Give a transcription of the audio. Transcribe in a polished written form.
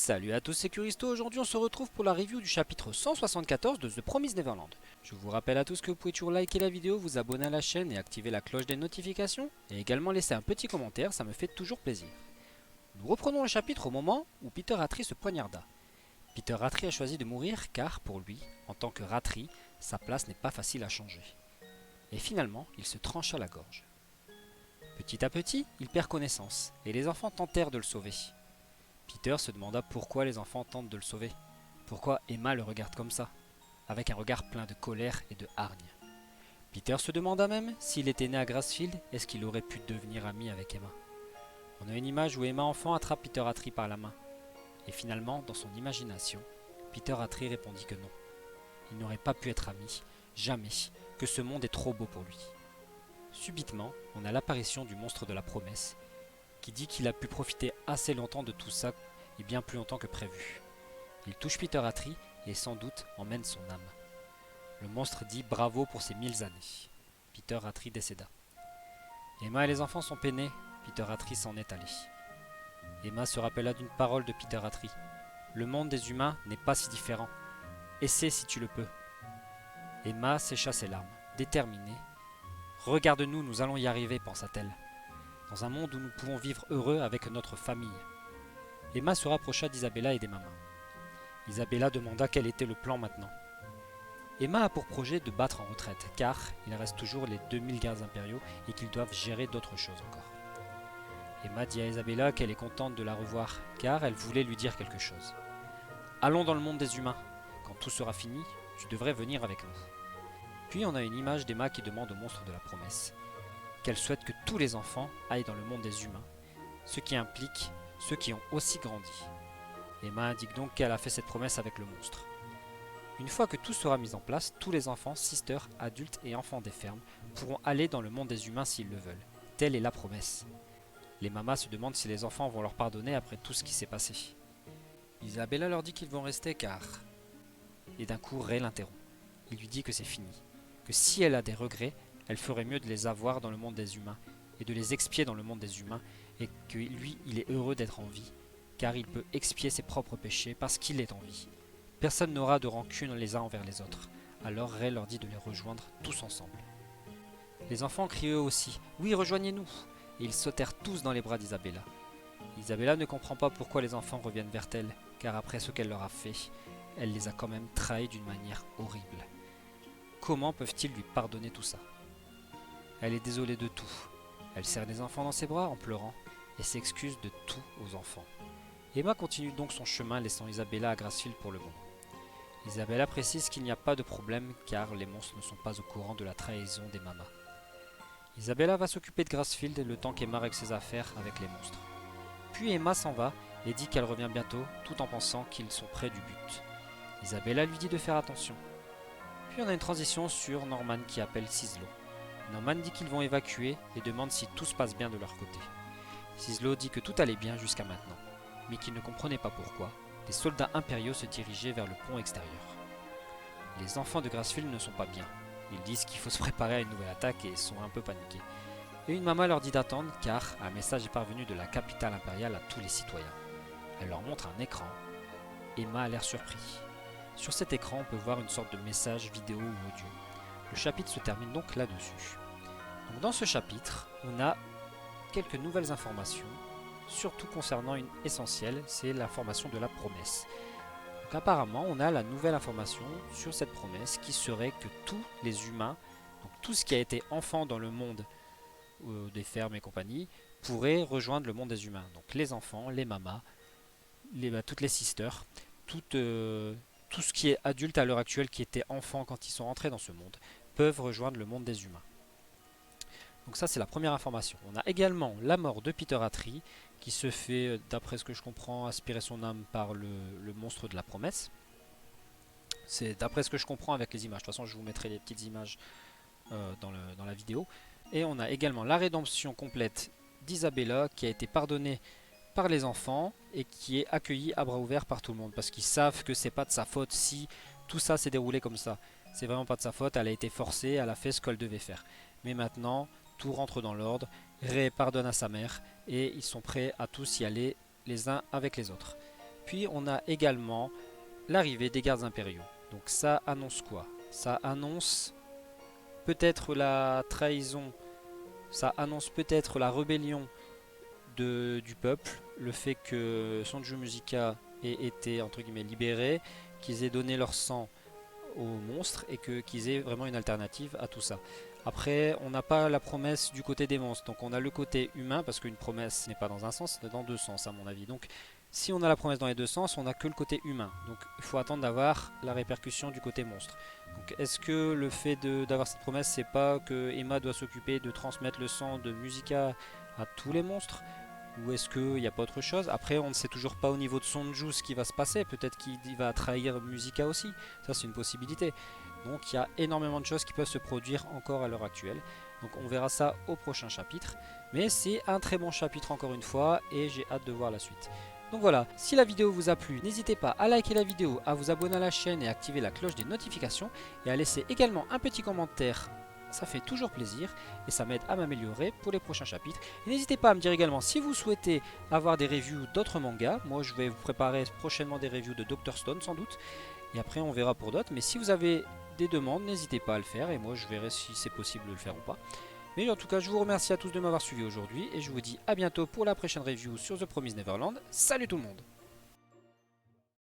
Salut à tous, c'est Curisto. Aujourd'hui on se retrouve pour la review du chapitre 174 de The Promised Neverland. Je vous rappelle à tous que vous pouvez toujours liker la vidéo, vous abonner à la chaîne et activer la cloche des notifications. Et également laisser un petit commentaire, ça me fait toujours plaisir. Nous reprenons le chapitre au moment où Peter Rattree se poignarda. Peter Rattree a choisi de mourir car, pour lui, en tant que Rattree, sa place n'est pas facile à changer. Et finalement, il se trancha la gorge. Petit à petit, il perd connaissance, et les enfants tentèrent de le sauver. Peter se demanda pourquoi les enfants tentent de le sauver. Pourquoi Emma le regarde comme ça, avec un regard plein de colère et de hargne. Peter se demanda même s'il était né à Grassfield, est-ce qu'il aurait pu devenir ami avec Emma. On a une image où Emma enfant attrape Peter Rattree par la main. Et finalement, dans son imagination, Peter Rattree répondit que non. Il n'aurait pas pu être ami, jamais, que ce monde est trop beau pour lui. Subitement, on a l'apparition du monstre de la promesse, qui dit qu'il a pu profiter assez longtemps de tout ça, et bien plus longtemps que prévu. Il touche Peter Rattree et sans doute emmène son âme. Le monstre dit bravo pour ces 1000 années. Peter Rattree décéda. Emma et les enfants sont peinés, Peter Rattree s'en est allé. Emma se rappela d'une parole de Peter Rattree. Le monde des humains n'est pas si différent. Essaie si tu le peux. Emma sécha ses larmes, déterminée. Regarde-nous, nous allons y arriver, pensa-t-elle. Dans un monde où nous pouvons vivre heureux avec notre famille. Emma se rapprocha d'Isabella et des mamans. Isabella demanda quel était le plan maintenant. Emma a pour projet de battre en retraite, car il reste toujours les 2000 gardes impériaux et qu'ils doivent gérer d'autres choses encore. Emma dit à Isabella qu'elle est contente de la revoir, car elle voulait lui dire quelque chose. Allons dans le monde des humains. Quand tout sera fini, tu devrais venir avec nous. Puis on a une image d'Emma qui demande au monstre de la promesse qu'elle souhaite que tous les enfants aillent dans le monde des humains, ce qui implique ceux qui ont aussi grandi. Emma indique donc qu'elle a fait cette promesse avec le monstre. Une fois que tout sera mis en place, tous les enfants, sisters, adultes et enfants des fermes pourront aller dans le monde des humains s'ils le veulent. Telle est la promesse. Les mamas se demandent si les enfants vont leur pardonner après tout ce qui s'est passé. Isabella leur dit qu'ils vont rester car... Et d'un coup, Ray l'interrompt. Il lui dit que c'est fini, que si elle a des regrets, elle ferait mieux de les avoir dans le monde des humains et de les expier dans le monde des humains et que lui, il est heureux d'être en vie, car il peut expier ses propres péchés parce qu'il est en vie. Personne n'aura de rancune les uns envers les autres. Alors Ray leur dit de les rejoindre tous ensemble. Les enfants crient eux aussi « Oui, rejoignez-nous !» et ils sautèrent tous dans les bras d'Isabella. Isabella ne comprend pas pourquoi les enfants reviennent vers elle, car après ce qu'elle leur a fait, elle les a quand même trahis d'une manière horrible. Comment peuvent-ils lui pardonner tout ça? Elle est désolée de tout. Elle serre les enfants dans ses bras en pleurant et s'excuse de tout aux enfants. Emma continue donc son chemin laissant Isabella à Grassfield pour le moment. Isabella précise qu'il n'y a pas de problème car les monstres ne sont pas au courant de la trahison des mamas. Isabella va s'occuper de Grassfield le temps qu'Emma règle ses affaires avec les monstres. Puis Emma s'en va et dit qu'elle revient bientôt tout en pensant qu'ils sont près du but. Isabella lui dit de faire attention. Puis on a une transition sur Norman qui appelle Cislo. Norman dit qu'ils vont évacuer et demande si tout se passe bien de leur côté. Cislo dit que tout allait bien jusqu'à maintenant, mais qu'il ne comprenait pas pourquoi des soldats impériaux se dirigeaient vers le pont extérieur. Les enfants de Grassfield ne sont pas bien. Ils disent qu'il faut se préparer à une nouvelle attaque et sont un peu paniqués. Et une maman leur dit d'attendre car un message est parvenu de la capitale impériale à tous les citoyens. Elle leur montre un écran. Emma a l'air surpris. Sur cet écran, on peut voir une sorte de message vidéo ou audio. Le chapitre se termine donc là-dessus. Donc dans ce chapitre, on a quelques nouvelles informations, surtout concernant une essentielle, c'est l'information de la promesse. Donc apparemment, on a la nouvelle information sur cette promesse qui serait que tous les humains, donc tout ce qui a été enfant dans le monde des fermes et compagnie, pourrait rejoindre le monde des humains. Donc les enfants, les mamas, toutes les sisters, tout ce qui est adulte à l'heure actuelle qui était enfant quand ils sont rentrés dans ce monde, peuvent rejoindre le monde des humains. Donc ça c'est la première information. On a également la mort de Peter Rattree qui se fait, d'après ce que je comprends, aspirer son âme par le monstre de la promesse. C'est d'après ce que je comprends avec les images. De toute façon je vous mettrai les petites images dans la vidéo. Et on a également la rédemption complète d'Isabella qui a été pardonnée par les enfants et qui est accueillie à bras ouverts par tout le monde parce qu'ils savent que c'est pas de sa faute si tout ça s'est déroulé comme ça. C'est vraiment pas de sa faute, elle a été forcée, elle a fait ce qu'elle devait faire. Mais maintenant, tout rentre dans l'ordre, Ray pardonne à sa mère et ils sont prêts à tous y aller les uns avec les autres. puis on a également l'arrivée des gardes impériaux. Donc ça annonce quoi? Ça annonce peut-être la trahison, ça annonce peut-être la rébellion du peuple, le fait que Sonju Musica ait été entre guillemets libéré, qu'ils aient donné leur sang aux monstres et qu'ils aient vraiment une alternative à tout ça. Après, on n'a pas la promesse du côté des monstres, donc on a le côté humain, parce qu'une promesse n'est pas dans un sens, c'est dans deux sens à mon avis. Donc si on a la promesse dans les deux sens, on n'a que le côté humain. Donc il faut attendre d'avoir la répercussion du côté monstre. Donc est-ce que le fait d'avoir cette promesse, c'est pas que Emma doit s'occuper de transmettre le sang de Musica à tous les monstres? Ou est-ce qu'il n'y a pas autre chose? Après, on ne sait toujours pas au niveau de Sonju ce qui va se passer. Peut-être qu'il va trahir Musica aussi. Ça, c'est une possibilité. Donc, il y a énormément de choses qui peuvent se produire encore à l'heure actuelle. Donc, on verra ça au prochain chapitre. Mais c'est un très bon chapitre encore une fois. Et j'ai hâte de voir la suite. Donc voilà, si la vidéo vous a plu, n'hésitez pas à liker la vidéo, à vous abonner à la chaîne et à activer la cloche des notifications. Et à laisser également un petit commentaire. Ça fait toujours plaisir et ça m'aide à m'améliorer pour les prochains chapitres. N'hésitez pas à me dire également si vous souhaitez avoir des reviews d'autres mangas. Moi je vais vous préparer prochainement des reviews de Dr. Stone sans doute. Et après on verra pour d'autres. Mais si vous avez des demandes, n'hésitez pas à le faire. Et moi je verrai si c'est possible de le faire ou pas. Mais en tout cas je vous remercie à tous de m'avoir suivi aujourd'hui. Et je vous dis à bientôt pour la prochaine review sur The Promised Neverland. Salut tout le monde!